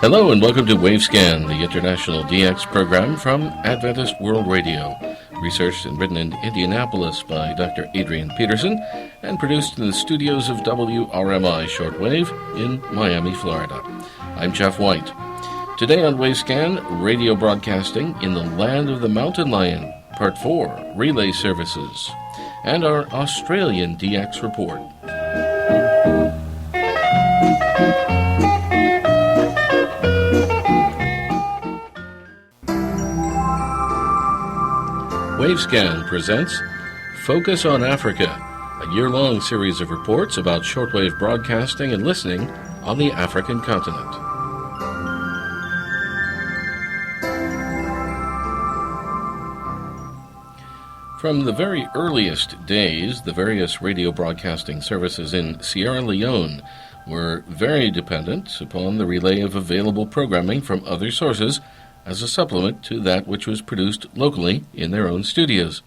Hello and welcome to Wavescan, the international DX program from Adventist World Radio, researched and written in Indianapolis by Dr. Adrian Peterson and produced in the studios of WRMI Shortwave in Miami, Florida. I'm Jeff White. Today on Wavescan, radio broadcasting in the land of the mountain lion, Part 4, Relay Services, and our Australian DX report. Wavescan presents Focus on Africa, a year-long series of reports about shortwave broadcasting and listening on the African continent. From the very earliest days, the various radio broadcasting services in Sierra Leone were very dependent upon the relay of available programming from other sources as a supplement to that which was produced locally in their own studios.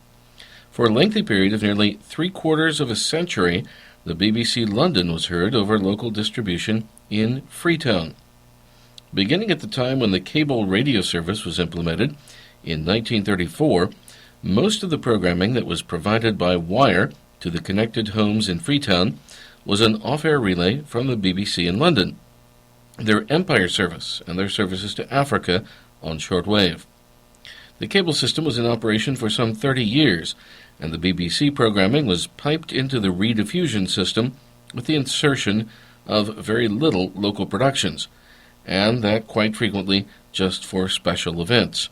For a lengthy period of nearly three-quarters of a century, the BBC London was heard over local distribution in Freetown. Beginning at the time when the cable radio service was implemented in 1934, most of the programming that was provided by wire to the connected homes in Freetown was an off-air relay from the BBC in London, their Empire service, and their services to Africa on shortwave. The cable system was in operation for some 30 years, and the BBC programming was piped into the rediffusion system with the insertion of very little local productions, and that quite frequently just for special events.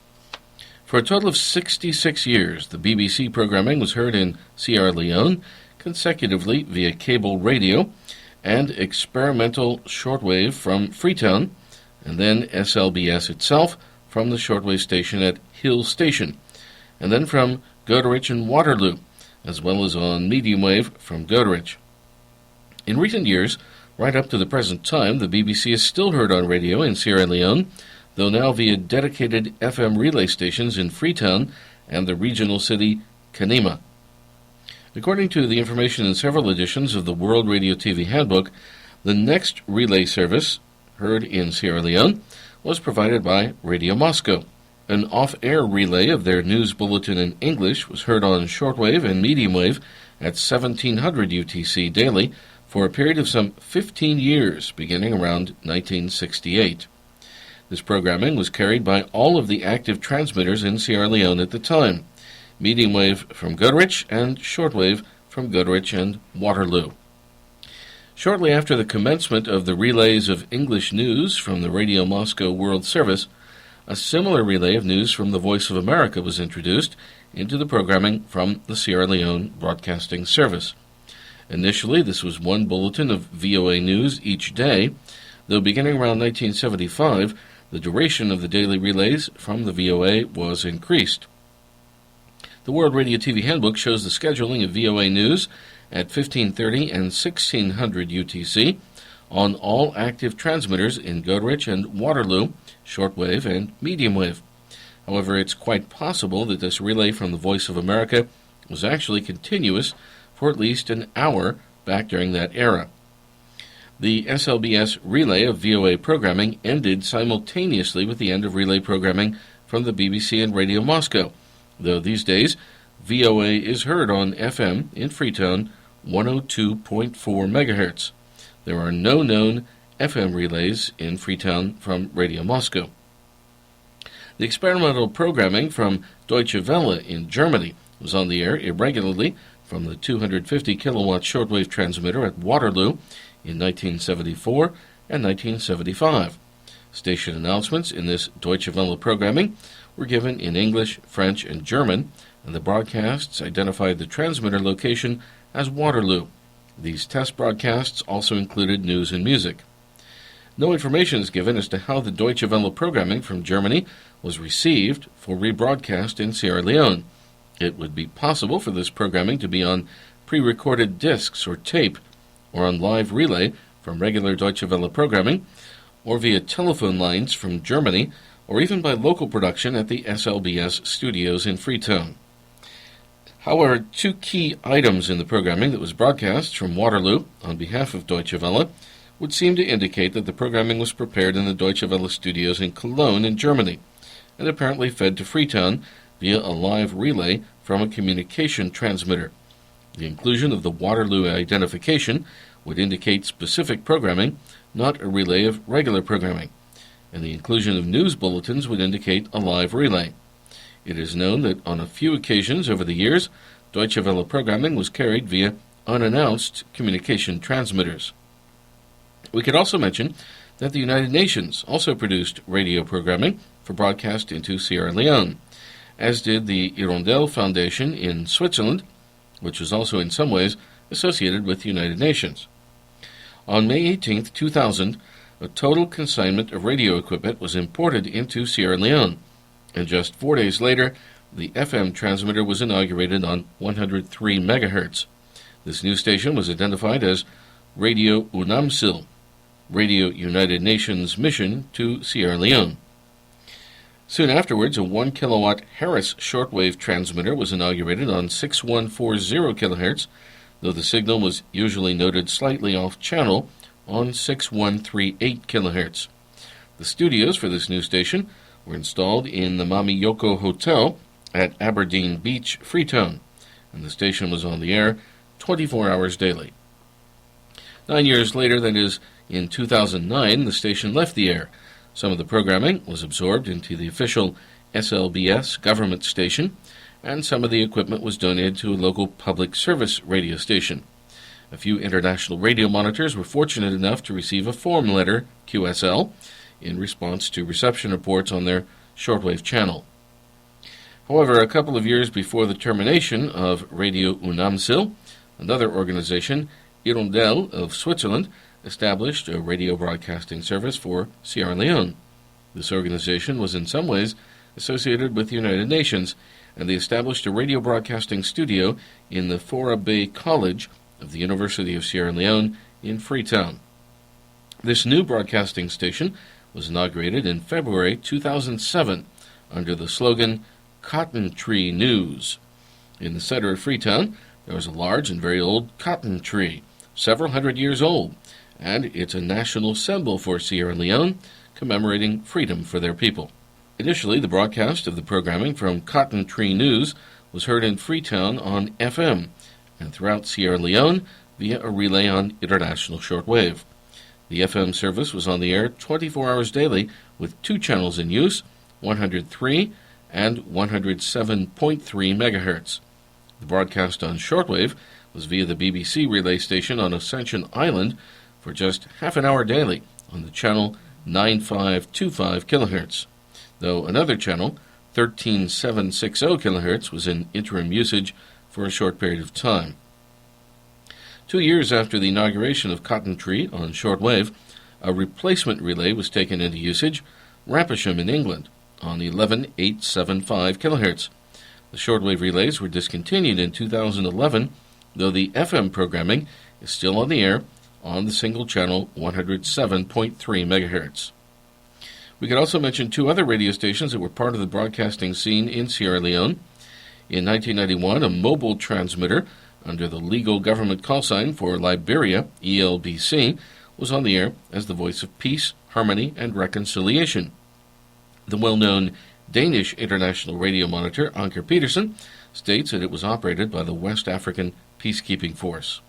For a total of 66 years, the BBC programming was heard in Sierra Leone consecutively via cable radio and experimental shortwave from Freetown, and then SLBS itself from the shortwave station at Hill Station, and then from Goderich and Waterloo, as well as on medium wave from Goderich. In recent years, right up to the present time, the BBC is still heard on radio in Sierra Leone, though now via dedicated FM relay stations in Freetown and the regional city Kanema. According to the information in several editions of the World Radio TV Handbook, the next relay service heard in Sierra Leone was provided by Radio Moscow. An off-air relay of their news bulletin in English was heard on shortwave and medium wave at 1700 UTC daily for a period of some 15 years, beginning around 1968. This programming was carried by all of the active transmitters in Sierra Leone at the time, medium wave from Goderich and shortwave from Goderich and Waterloo. Shortly after the commencement of the relays of English news from the Radio Moscow World Service, a similar relay of news from the Voice of America was introduced into the programming from the Sierra Leone Broadcasting Service. Initially, this was one bulletin of VOA news each day, though beginning around 1975, the duration of the daily relays from the VOA was increased. The World Radio TV Handbook shows the scheduling of VOA news at 1530 and 1600 UTC on all active transmitters in Goderich and Waterloo, shortwave and medium wave. However, it's quite possible that this relay from the Voice of America was actually continuous for at least an hour back during that era. The SLBS relay of VOA programming ended simultaneously with the end of relay programming from the BBC and Radio Moscow, though these days VOA is heard on FM in Freetown 102.4 MHz. There are no known FM relays in Freetown from Radio Moscow. The experimental programming from Deutsche Welle in Germany was on the air irregularly from the 250 kilowatt shortwave transmitter at Waterloo in 1974 and 1975. Station announcements in this Deutsche Welle programming were given in English, French, and German, and the broadcasts identified the transmitter location as Waterloo. These test broadcasts also included news and music. No information is given as to how the Deutsche Welle programming from Germany was received for rebroadcast in Sierra Leone. It would be possible for this programming to be on pre-recorded discs or tape, or on live relay from regular Deutsche Welle programming, or via telephone lines from Germany, or even by local production at the SLBS studios in Freetown. However, two key items in the programming that was broadcast from Waterloo on behalf of Deutsche Welle would seem to indicate that the programming was prepared in the Deutsche Welle studios in Cologne in Germany, and apparently fed to Freetown via a live relay from a communication transmitter. The inclusion of the Waterloo identification would indicate specific programming, not a relay of regular programming, and the inclusion of news bulletins would indicate a live relay. It is known that on a few occasions over the years, Deutsche Welle programming was carried via unannounced communication transmitters. We could also mention that the United Nations also produced radio programming for broadcast into Sierra Leone, as did the Hirondelle Foundation in Switzerland, which was also in some ways associated with the United Nations. On May 18, 2000, a total consignment of radio equipment was imported into Sierra Leone, and just 4 days later, the FM transmitter was inaugurated on 103 megahertz. This new station was identified as Radio UNAMSIL, Radio United Nations Mission to Sierra Leone. Soon afterwards, a 1 kilowatt Harris shortwave transmitter was inaugurated on 6140 kilohertz, though the signal was usually noted slightly off channel on 6138 kilohertz. The studios for this new station were installed in the Mamiyoko Hotel at Aberdeen Beach, Freetown, and the station was on the air 24 hours daily. 9 years later, that is, in 2009, the station left the air. Some of the programming was absorbed into the official SLBS government station, and some of the equipment was donated to a local public service radio station. A few international radio monitors were fortunate enough to receive a form letter, QSL, in response to reception reports on their shortwave channel. However, a couple of years before the termination of Radio UNAMSIL, another organization, Hirondelle of Switzerland, established a radio broadcasting service for Sierra Leone. This organization was in some ways associated with the United Nations, and they established a radio broadcasting studio in the Fora Bay College of the University of Sierra Leone in Freetown. This new broadcasting station was inaugurated in February 2007 under the slogan Cotton Tree News. In the center of Freetown, there was a large and very old cotton tree, several hundred years old, and it's a national symbol for Sierra Leone, commemorating freedom for their people. Initially, the broadcast of the programming from Cotton Tree News was heard in Freetown on FM, and throughout Sierra Leone via a relay on international shortwave. The FM service was on the air 24 hours daily with 2 channels in use, 103 and 107.3 megahertz. The broadcast on shortwave was via the BBC relay station on Ascension Island for just half an hour daily on the channel 9525 kilohertz, though another channel, 13760 kilohertz, was in interim usage for a short period of time. 2 years after the inauguration of Cotton Tree on shortwave, a replacement relay was taken into usage, Rapisham in England, on 11875 kilohertz. The shortwave relays were discontinued in 2011, though the FM programming is still on the air on the single channel 107.3 megahertz. We could also mention 2 other radio stations that were part of the broadcasting scene in Sierra Leone. In 1991, a mobile transmitter under the legal government call sign for Liberia, ELBC, was on the air as the voice of peace, harmony, and reconciliation. The well-known Danish international radio monitor, Anker Petersen, states that it was operated by the West African Peacekeeping Force.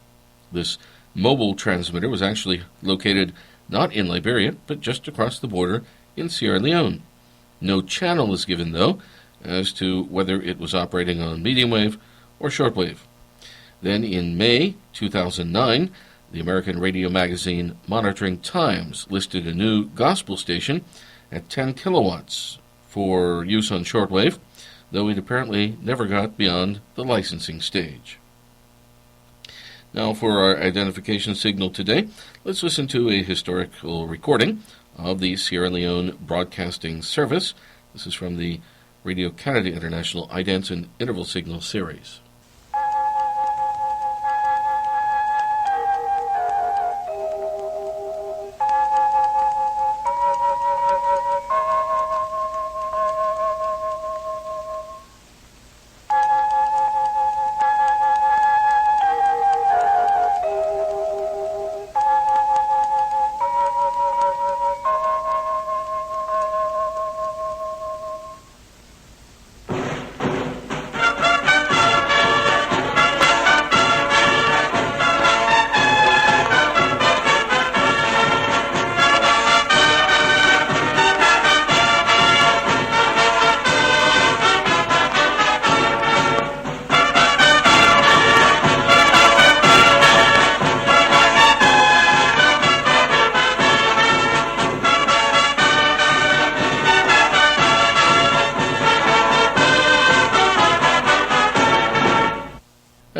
This mobile transmitter was actually located not in Liberia, but just across the border in Sierra Leone. No channel is given, though, as to whether it was operating on medium wave or shortwave. Then in May 2009, the American radio magazine Monitoring Times listed a new gospel station at 10 kilowatts for use on shortwave, though it apparently never got beyond the licensing stage. Now for our identification signal today, let's listen to a historical recording of the Sierra Leone Broadcasting Service. This is from the Radio Canada International Idents and Interval Signal series.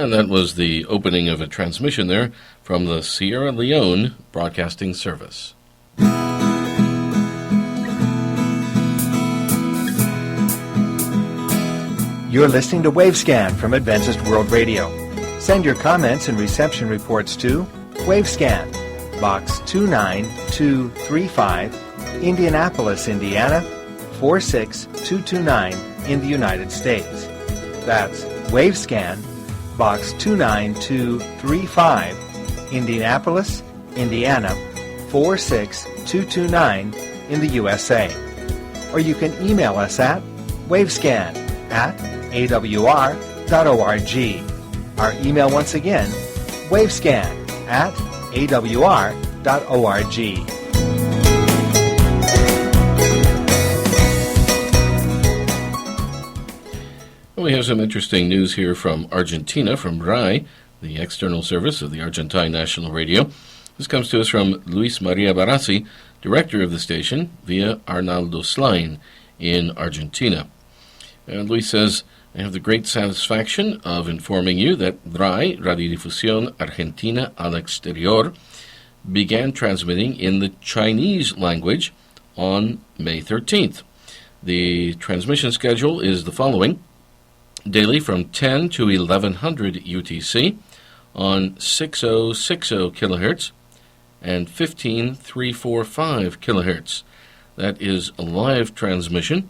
And that was the opening of a transmission there from the Sierra Leone Broadcasting Service. You're listening to Wavescan from Adventist World Radio. Send your comments and reception reports to Wavescan, Box 29235, Indianapolis, Indiana, 46229 in the United States. That's Wavescan, Box 29235, Indianapolis, Indiana, 46229 in the USA. Or you can email us at wavescan@awr.org. Our email once again, wavescan@awr.org. We have some interesting news here from Argentina, from RAI, the external service of the Argentine National Radio. This comes to us from Luis Maria Barassi, director of the station, via Arnaldo Slain in Argentina. And Luis says, I have the great satisfaction of informing you that RAI, Radiodifusión Argentina al Exterior, began transmitting in the Chinese language on May 13th. The transmission schedule is the following: daily from 10 to 1100 UTC on 6060 kilohertz and 15345 kilohertz. That is a live transmission.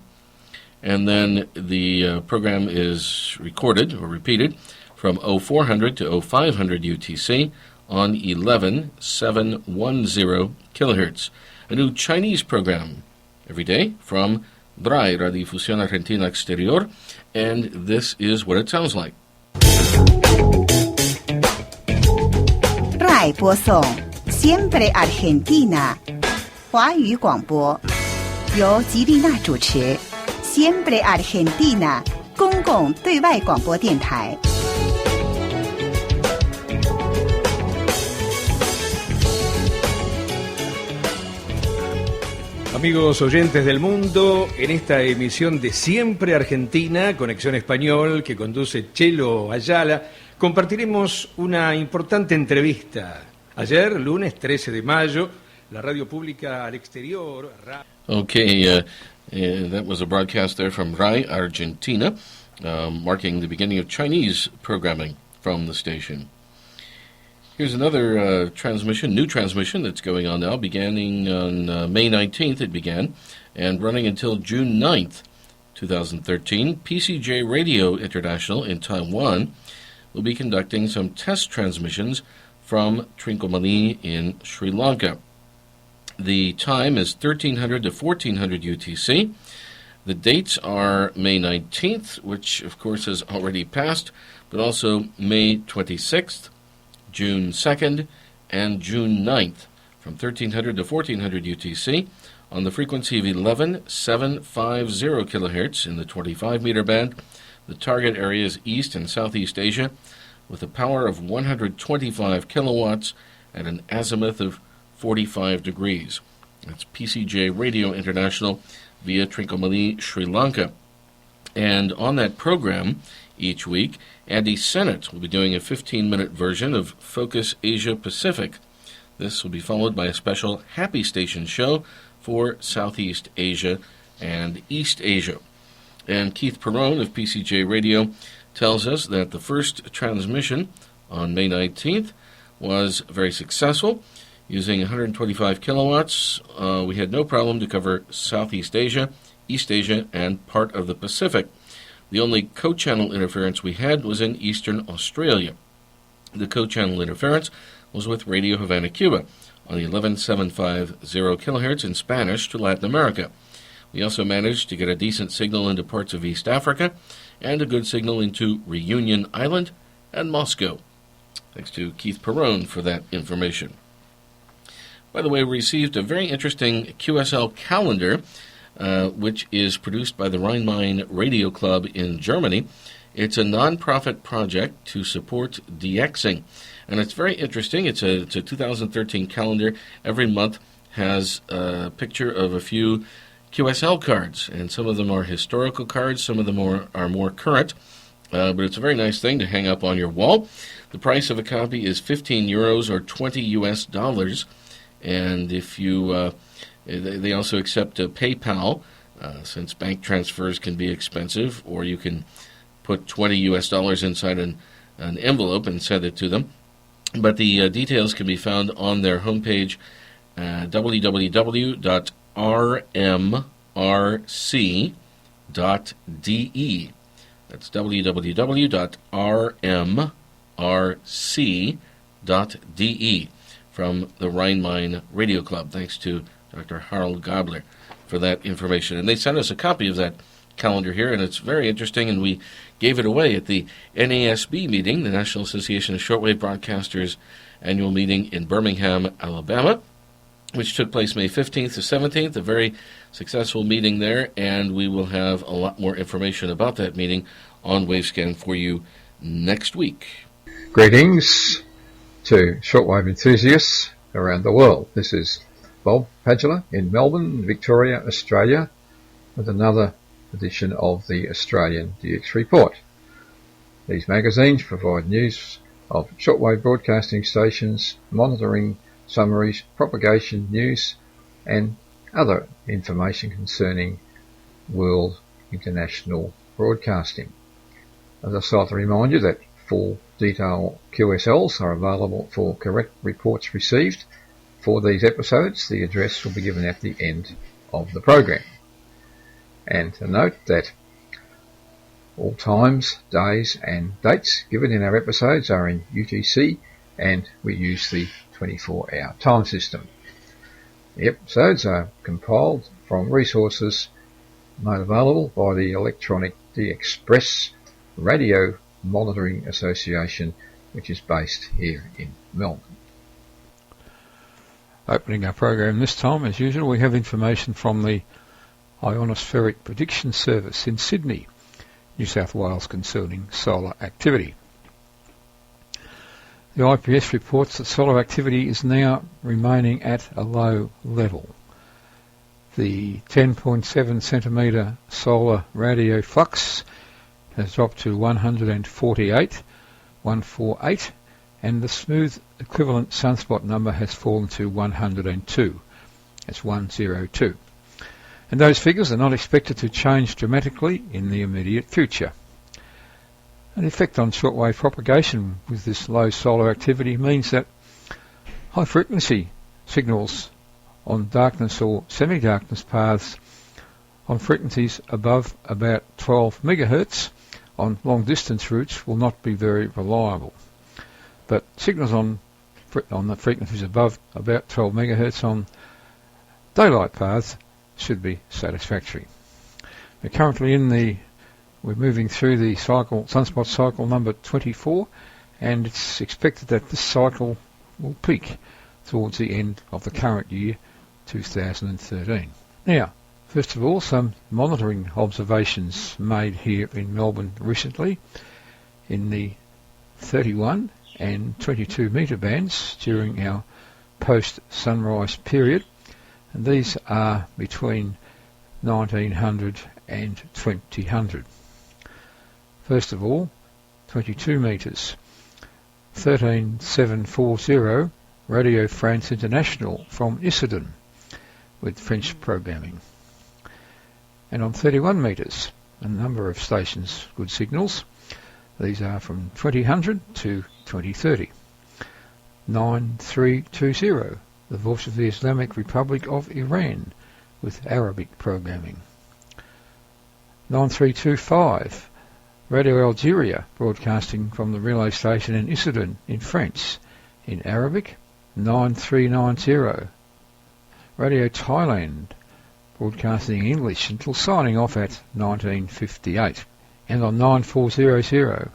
And then the program is recorded or repeated from 0400 to 0500 UTC on 11710 kilohertz. A new Chinese program every day from RAI, Radiodifusión Argentina Exterior, and this is what it sounds like. RAI 播送 Siempre Argentina 华语广播，由吉丽娜主持。Siempre Argentina 公共对外广播电台。Amigos oyentes del mundo, en esta emisión de Siempre Argentina, Conexión Español, que conduce Chelo Ayala, compartiremos una importante entrevista. Ayer, lunes 13 de mayo, la radio pública al exterior... Okay, that was a broadcast there from RAI, Argentina, marking the beginning of Chinese programming from the station. Here's another transmission, new transmission that's going on now, beginning on May 19th it began, and running until June 9th, 2013. PCJ Radio International in Taiwan will be conducting some test transmissions from Trincomalee in Sri Lanka. The time is 1300 to 1400 UTC. The dates are May 19th, which of course has already passed, but also May 26th, June 2nd, and June 9th, from 1300 to 1400 UTC, on the frequency of 11750 kilohertz in the 25-meter band. The target area is East and Southeast Asia, with a power of 125 kilowatts and an azimuth of 45 degrees. That's PCJ Radio International via Trincomalee, Sri Lanka. And on that program, each week, Andy Sennett will be doing a 15-minute version of Focus Asia Pacific. This will be followed by a special Happy Station show for Southeast Asia and East Asia. And Keith Perrone of PCJ Radio tells us that the first transmission on May 19th was very successful. Using 125 kilowatts, we had no problem to cover Southeast Asia, East Asia, and part of the Pacific. The only co-channel interference we had was in Eastern Australia. The co-channel interference was with Radio Havana, Cuba, on the 11750 kilohertz in Spanish to Latin America. We also managed to get a decent signal into parts of East Africa and a good signal into Reunion Island and Moscow. Thanks to Keith Perrone for that information. By the way, we received a very interesting QSL calendar, which is produced by the Rhein-Main Radio Club in Germany. It's a non-profit project to support DXing, and it's very interesting. It's a 2013 calendar. Every month has a picture of a few QSL cards, and some of them are historical cards, some of them are more current. but it's a very nice thing to hang up on your wall. The price of a copy is €15 or $20, and if you, they also accept PayPal, since bank transfers can be expensive, or you can put $20 inside an envelope and send it to them. But the details can be found on their homepage, www.rmrc.de. That's www.rmrc.de from the Rhein-Main Radio Club. Thanks to Dr. Harold Gabler for that information. And they sent us a copy of that calendar here, and it's very interesting, and we gave it away at the NASB meeting, the National Association of Shortwave Broadcasters annual meeting in Birmingham, Alabama, which took place May 15th to 17th, a very successful meeting there, and we will have a lot more information about that meeting on Wavescan for you next week. Greetings to shortwave enthusiasts around the world. This is Bob Padula in Melbourne, Victoria, Australia, with another edition of the Australian DX Report. These magazines provide news of shortwave broadcasting stations, monitoring summaries, propagation news, and other information concerning world international broadcasting. I'd just like to remind you that full detailed QSLs are available for correct reports received for these episodes. The address will be given at the end of the program. And to note that all times, days and dates given in our episodes are in UTC, and we use the 24-hour time system. The episodes are compiled from resources made available by the Electronic DXpress Radio Monitoring Association, which is based here in Melbourne. Opening our program this time, as usual, we have information from the Ionospheric Prediction Service in Sydney, New South Wales, concerning solar activity. The IPS reports that solar activity is now remaining at a low level. The 10.7 centimetre solar radio flux has dropped to 148, and the smooth equivalent sunspot number has fallen to 102. That's 102. And those figures are not expected to change dramatically in the immediate future. An effect on shortwave propagation with this low solar activity means that high frequency signals on darkness or semi-darkness paths on frequencies above about 12 megahertz on long distance routes will not be very reliable. But signals on the frequencies above about 12 megahertz on daylight paths should be satisfactory. We're currently we're moving through the sunspot cycle number 24, and it's expected that this cycle will peak towards the end of the current year, 2013. Now, first of all, some monitoring observations made here in Melbourne recently in the 31 and 22 metre bands during our post-sunrise period, and these are between 1900 and 2000. First of all, 22 metres, 13740 Radio France International from Issoudun with French programming. And on 31 metres, a number of stations, good signals. These are from 2000 to 2030. 9320, the Voice of the Islamic Republic of Iran with Arabic programming. 9325, Radio Algeria, broadcasting from the relay station in Issoudun in France in Arabic. 9390, Radio Thailand, broadcasting in English until signing off at 1958. And on 9400,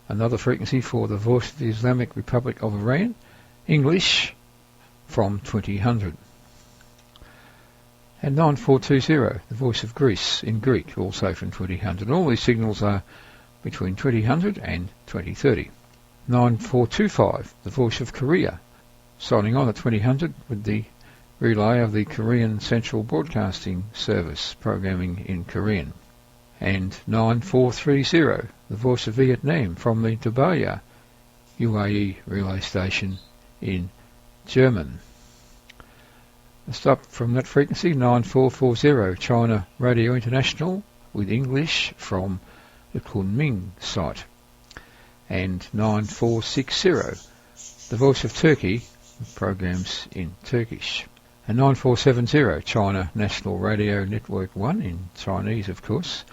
another frequency for the Voice of the Islamic Republic of Iran, English from 2000. And 9420, the Voice of Greece in Greek, also from 2000. All these signals are between 2000 and 2030. 9425, the Voice of Korea, signing on at 2000 with the relay of the Korean Central Broadcasting Service, programming in Korean. and 9430, the Voice of Vietnam from the Dubaya UAE relay station in German. Stop from that frequency, 9440, China Radio International with English from the Kunming site, and 9460, the Voice of Turkey, with programs in Turkish, and 9470, China National Radio Network 1 in Chinese, of course,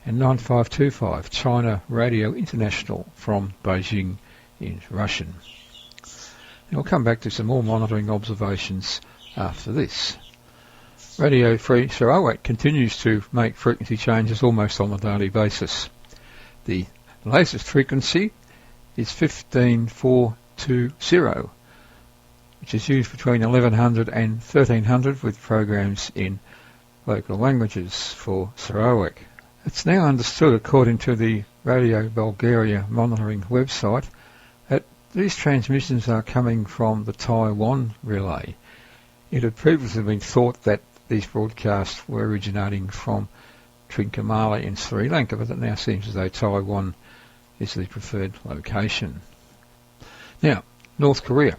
and 9525, China Radio International from Beijing in Russian. And we'll come back to some more monitoring observations after this. Radio Free Sarawak continues to make frequency changes almost on a daily basis. The latest frequency is 15420, which is used between 1100 and 1300 with programs in local languages for Sarawak. It's now understood, according to the Radio Bulgaria monitoring website, that these transmissions are coming from the Taiwan relay. It had previously been thought that these broadcasts were originating from Trincomalee in Sri Lanka, but it now seems as though Taiwan is the preferred location. Now, North Korea.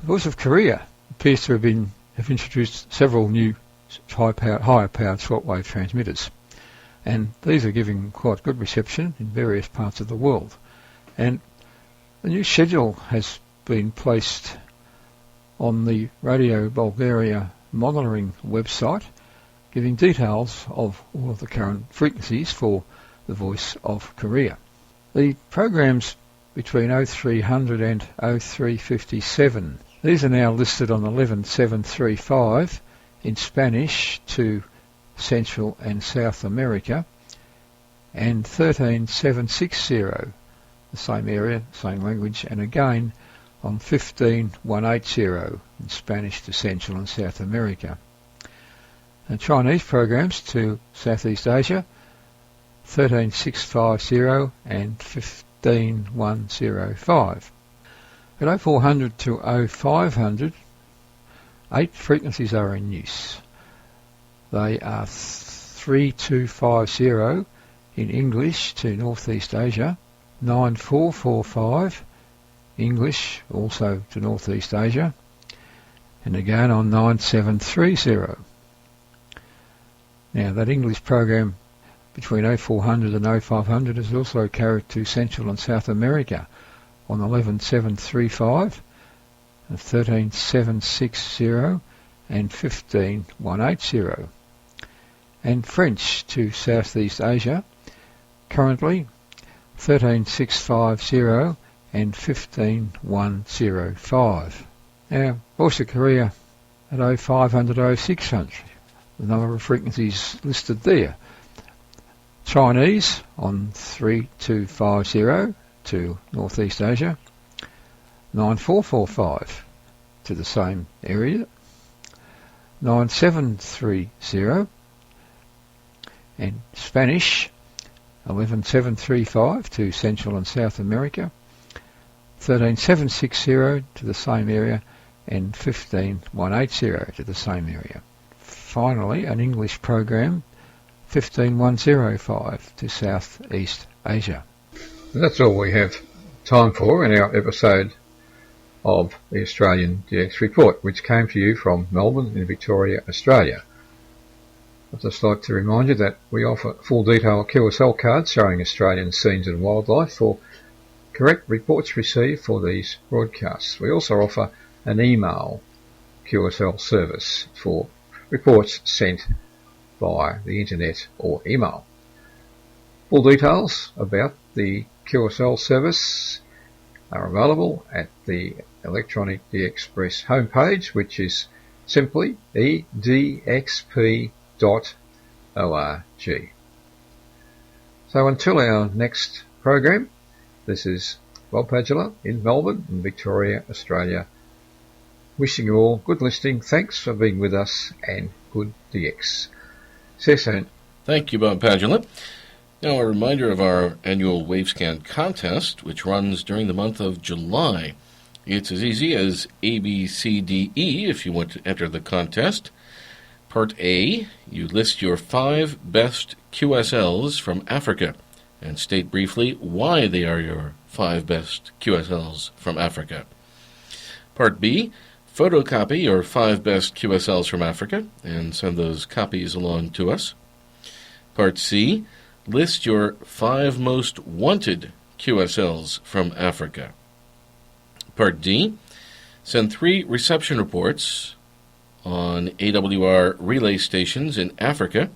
The Voice of Korea appears to have introduced several new higher powered shortwave transmitters, and these are giving quite good reception in various parts of the world. And the new schedule has been placed on the Radio Bulgaria monitoring website, giving details of all of the current frequencies for the Voice of Korea. The programs between 0300 and 0357, these are now listed on 11735 in Spanish to Central and South America, and 13760, the same area, same language, and again on 15180 in Spanish to Central and South America. And Chinese programs to Southeast Asia, 13650 and 15105. At 0400 to 0500, 8 frequencies are in use. They are 3250 in English to Northeast Asia, 9445 English also to Northeast Asia, and again on 9730. Now that English program between 0400 and 0500 is also carried to Central and South America on 11735 and 13760 and 15180. And French to Southeast Asia, currently 13650 and 15105. Now, Voice of Korea at 0500 0600, the number of frequencies listed there. Chinese on 3250 to Northeast Asia, 9445 to the same area, 9730, and Spanish 11735 to Central and South America, 13760 to the same area, and 15180 to the same area. Finally, an English program, 15105 to Southeast Asia. And that's all we have time for in our episode of the Australian DX Report, which came to you from Melbourne in Victoria, Australia. I'd just like to remind you that we offer full detail QSL cards showing Australian scenes and wildlife for correct reports received for these broadcasts. We also offer an email QSL service for reports sent via the internet or email. Full details about the QSL service are available at the Electronic DXpress homepage, which is simply edxp.org. So until our next program, this is Bob Padula in Melbourne in Victoria, Australia, wishing you all good listening. Thanks for being with us, and good DX. See you soon. Thank you, Bob Padula. Now, a reminder of our annual Wavescan contest, which runs during the month of July. It's as easy as ABCDE if you want to enter the contest. Part A, you list your 5 best QSLs from Africa and state briefly why they are your 5 best QSLs from Africa. Part B, photocopy your 5 best QSLs from Africa and send those copies along to us. Part C, list your 5 most wanted QSLs from Africa. Part D, send 3 reception reports on AWR relay stations in Africa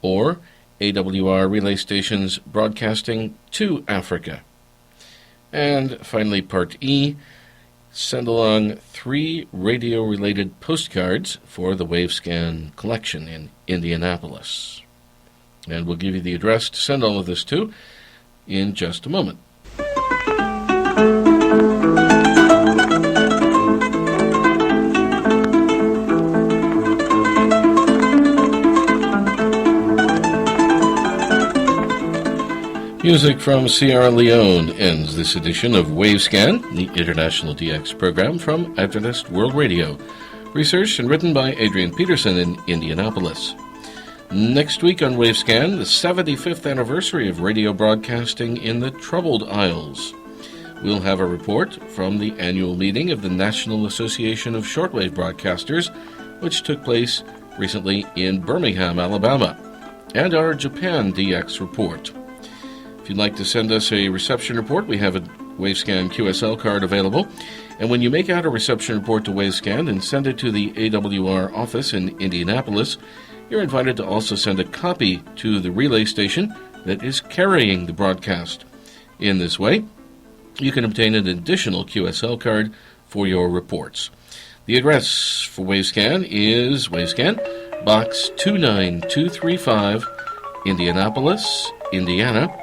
or AWR relay stations broadcasting to Africa. And finally, Part E, send along 3 radio-related postcards for the Wavescan collection in Indianapolis. And we'll give you the address to send all of this to in just a moment. Music from Sierra Leone ends this edition of Wavescan, the International DX program from Adventist World Radio. Researched and written by Adrian Peterson in Indianapolis. Next week on Wavescan, the 75th anniversary of radio broadcasting in the Troubled Isles. We'll have a report from the annual meeting of the National Association of Shortwave Broadcasters, which took place recently in Birmingham, Alabama, and our Japan DX report. If you'd like to send us a reception report, we have a Wavescan QSL card available. And when you make out a reception report to Wavescan and send it to the AWR office in Indianapolis, you're invited to also send a copy to the relay station that is carrying the broadcast. In this way, you can obtain an additional QSL card for your reports. The address for Wavescan is Wavescan, Box 29235, Indianapolis, Indiana,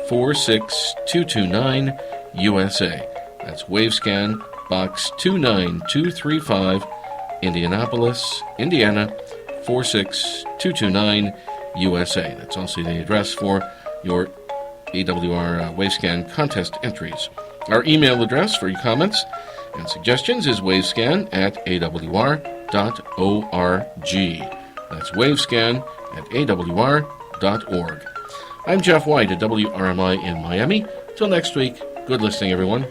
46229, USA. That's Wavescan, Box 29235, Indianapolis, Indiana, 46229, USA. That's also the address for your AWR Wavescan contest entries. Our email address for your comments and suggestions is wavescan@awr.org. That's wavescan@awr.org. I'm Jeff White at WRMI in Miami. Till next week, good listening, everyone.